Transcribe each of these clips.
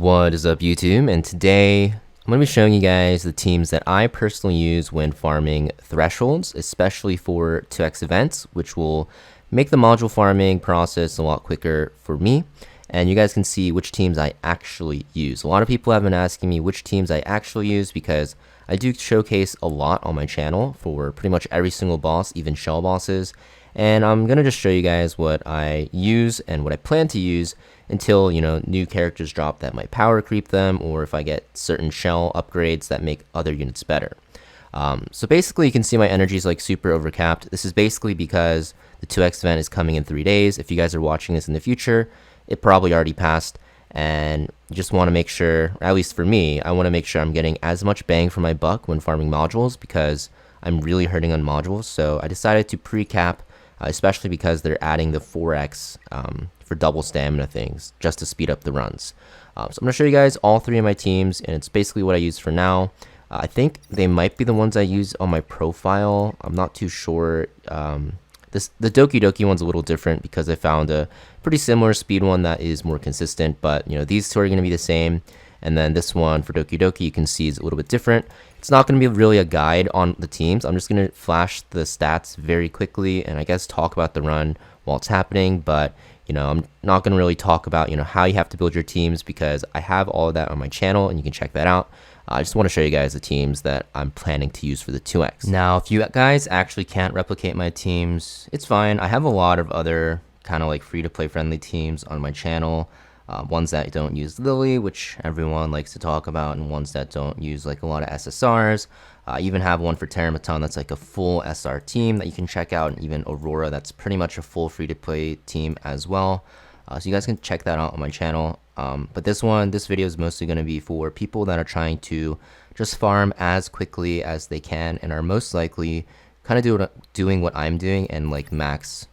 What is up, YouTube? And today I'm going to be showing you guys the teams that I personally use when farming thresholds, especially for 2x events, which will make the module farming process a lot quicker for me. And you guys can see which teams I actually use. A lot of people have been asking me which teams I actually use because I do showcase a lot on my channel for pretty much every single boss, even shell bosses. And I'm going to just show you guys what I use and what I plan to use until, new characters drop that might power creep them, or if I get certain shell upgrades that make other units better. So basically you can see my energy is like super overcapped. This is basically because the 2x event is coming in 3 days. If you guys are watching this in the future, it probably already passed, and you just want to make sure, at least for me, I want to make sure I'm getting as much bang for my buck when farming modules because I'm really hurting on modules. So I decided to pre-cap, especially because they're adding the 4x for double stamina things just to speed up the runs. So I'm going to show you guys all 3 of my teams, and it's basically what I use for now. I think they might be the ones I use on my profile. I'm not too sure. The DokiDoki one's a little different because I found a pretty similar speed one that is more consistent, but these two are going to be the same. And then this one for DokiDoki, you can see is a little bit different. It's not going to be really a guide on the teams. I'm just going to flash the stats very quickly and I guess talk about the run while it's happening. But I'm not going to really talk about how you have to build your teams because I have all of that on my channel and you can check that out. I just want to show you guys the teams that I'm planning to use for the 2x. Now, if you guys actually can't replicate my teams, it's fine. I have a lot of other kind of like free-to-play friendly teams on my channel. Ones that don't use Lily, which everyone likes to talk about, and ones that don't use like a lot of SSRs. I even have one for Terrormaton that's like a full SR team that you can check out, and even Aurora that's pretty much a full free-to-play team as well. So you guys can check that out on my channel. But this video is mostly going to be for people that are trying to just farm as quickly as they can and are most likely kind of doing what I'm doing and like max,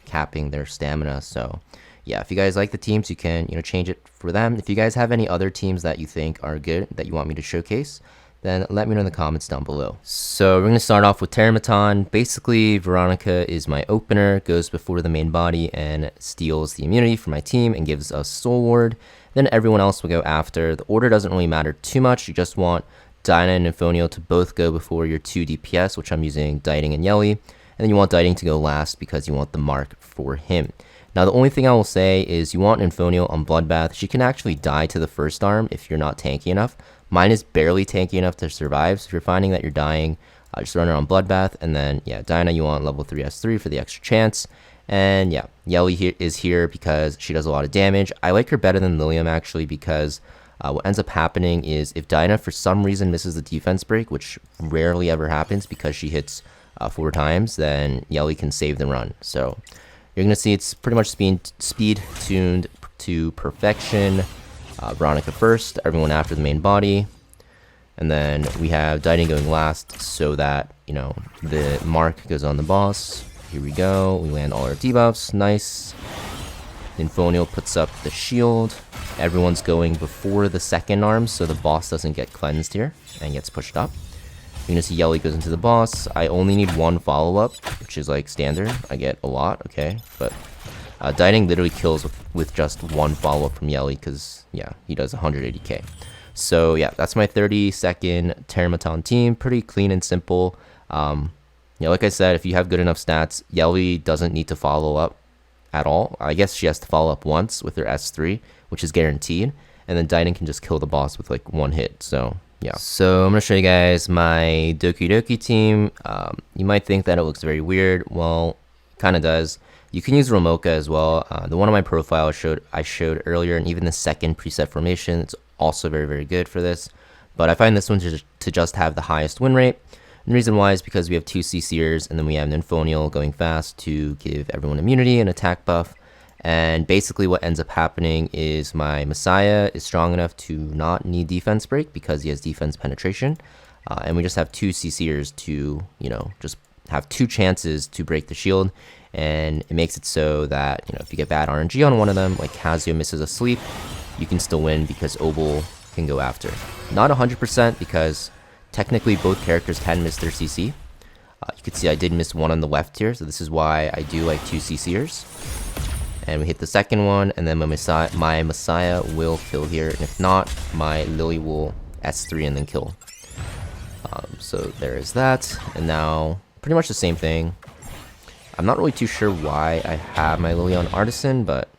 capping their stamina. So yeah, if you guys like the teams, you can, change it for them. If you guys have any other teams that you think are good that you want me to showcase, then let me know in the comments down below. So we're going to start off with Terrormaton. Basically, Veronica is my opener, goes before the main body and steals the immunity for my team and gives us Soul Ward. Then everyone else will go after. The order doesn't really matter too much. You just want Dinah and Inferno to both go before your 2 DPS, which I'm using Dieting and Yelly. And then you want Dieting to go last because you want the mark for him. Now, the only thing I will say is you want Inferno on Bloodbath. She can actually die to the first arm if you're not tanky enough. Mine is barely tanky enough to survive, so if you're finding that you're dying, just run her on Bloodbath, and then, yeah, Dinah, you want level 3 S3 for the extra chance, and yeah, Yelly is here because she does a lot of damage. I like her better than Lilium, actually, because what ends up happening is if Dinah, for some reason, misses the defense break, which rarely ever happens because she hits 4 times, then Yelly can save the run. So you're going to see it's pretty much speed tuned to perfection. Veronica first, everyone after the main body, and then we have Dieting going last so that the mark goes on the boss. Here we go, we land all our debuffs, nice. Inferno puts up the shield. Everyone's going before the second arm so the boss doesn't get cleansed here and gets pushed up. You're gonna see Yelly goes into the boss. I only need 1 follow-up, which is like standard. I get a lot, okay, but Dieting literally kills with just 1 follow-up from Yelly because, yeah, he does 180k. So, yeah, that's my 30-second Terrormaton team. Pretty clean and simple. Like I said, if you have good enough stats, Yelly doesn't need to follow up at all. I guess she has to follow up once with her S3, which is guaranteed. And then Dieting can just kill the boss with, like, 1 hit. So, yeah. So, I'm going to show you guys my DokiDoki team. You might think that it looks very weird. Well, it kind of does. You can use Romoka as well. The one on my profile I showed earlier, and even the second preset formation, it's also very, very good for this. But I find this one to just have the highest win rate. And the reason why is because we have 2 CCers, and then we have an Inferno going fast to give everyone immunity and attack buff. And basically what ends up happening is my Messiah is strong enough to not need defense break because he has defense penetration. And we just have 2 CCers to, just have 2 chances to break the shield. And it makes it so that, if you get bad RNG on one of them, like Casio misses a sleep, you can still win because Obel can go after. Not 100% because technically both characters can miss their CC. You can see I did miss one on the left here, so this is why I do like 2 CCers. and we hit the second one, and then my Messiah will kill here, and if not, my Lily will S3 and then kill. So there is that, and now pretty much the same thing. I'm not really too sure why I have my Lily on Artisan, but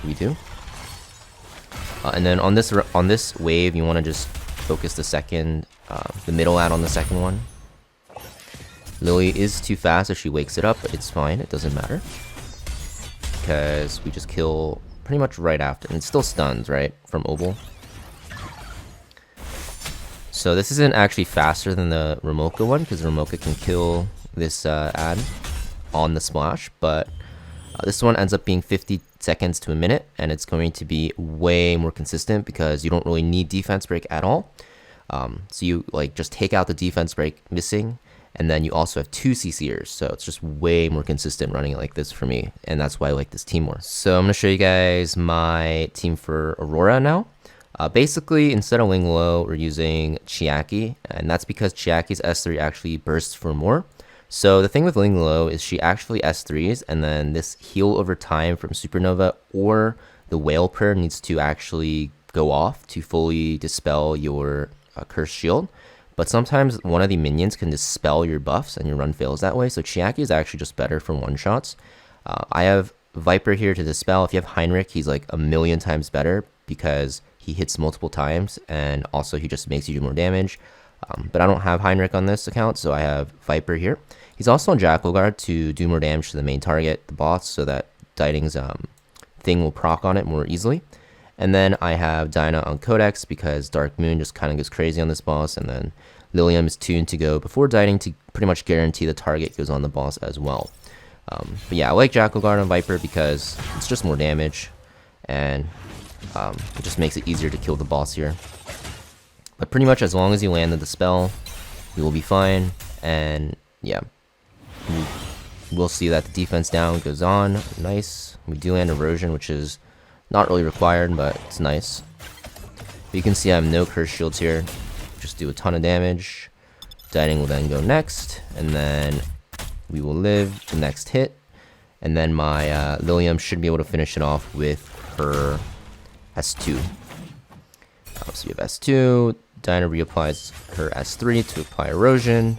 we do. And then on this wave, you want to just focus the middle ad on the second one. Lily is too fast if she wakes it up, but it's fine, it doesn't matter. Because we just kill pretty much right after, and it still stuns, right, from Obel. So this isn't actually faster than the Ramoka one, because Ramoka can kill this ad on the splash, but this one ends up being 50 seconds to a minute, and it's going to be way more consistent because you don't really need defense break at all. So you like just take out the defense break missing, and then you also have 2 CCers, so it's just way more consistent running it like this for me, and that's why I like this team more. So I'm going to show you guys my team for Aurora now. Basically, instead of Ling Lo, we're using Chiaki, and that's because Chiaki's S3 actually bursts for more. So the thing with Ling Lo is she actually S3s, and then this heal over time from Supernova or the Whale Prayer needs to actually go off to fully dispel your Cursed Shield. But sometimes one of the minions can dispel your buffs and your run fails that way, so Chiaki is actually just better for one-shots. I have Viper here to dispel. If you have Heinrich, he's like a million times better because he hits multiple times, and also he just makes you do more damage. But I don't have Heinrich on this account, so I have Viper here. He's also on Jackal Guard to do more damage to the main target, the boss, so that Dieting's thing will proc on it more easily. And then I have Dinah on Codex because Dark Moon just kind of goes crazy on this boss, and then Lilium is tuned to go before Dieting to pretty much guarantee the target goes on the boss as well. But yeah, I like Jackal Guard on Viper because it's just more damage, and it just makes it easier to kill the boss here. But pretty much as long as you land the dispel, you will be fine, and yeah. We'll see that the defense down goes on. Nice. We do land erosion, which is not really required, but it's nice. But you can see I have no curse shields here. Just do a ton of damage. Dieting will then go next, and then we will live the next hit. And then my Lilium should be able to finish it off with her S2. So we have S2. Dinah reapplies her S3 to apply erosion.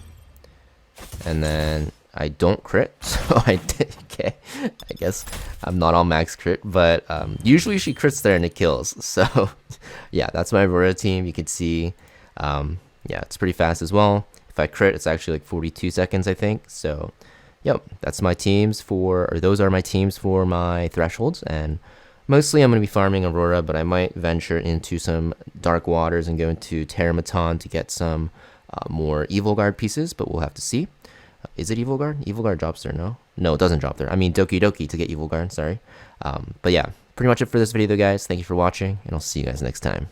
And then I don't crit, so I did. Okay, I guess I'm not on max crit, but usually she crits there and it kills. So yeah, that's my Aurora team. You can see, yeah, it's pretty fast as well. If I crit, it's actually like 42 seconds, I think. So yep, that's my teams or those are my teams for my thresholds. And mostly I'm going to be farming Aurora, but I might venture into some Dark Waters and go into Terrormaton to get some more Evil Guard pieces, but we'll have to see. Is it Evil Guard? Evil Guard drops there, no? No, it doesn't drop there. I mean DokiDoki to get Evil Guard, sorry. But yeah, pretty much it for this video though, guys. Thank you for watching, and I'll see you guys next time.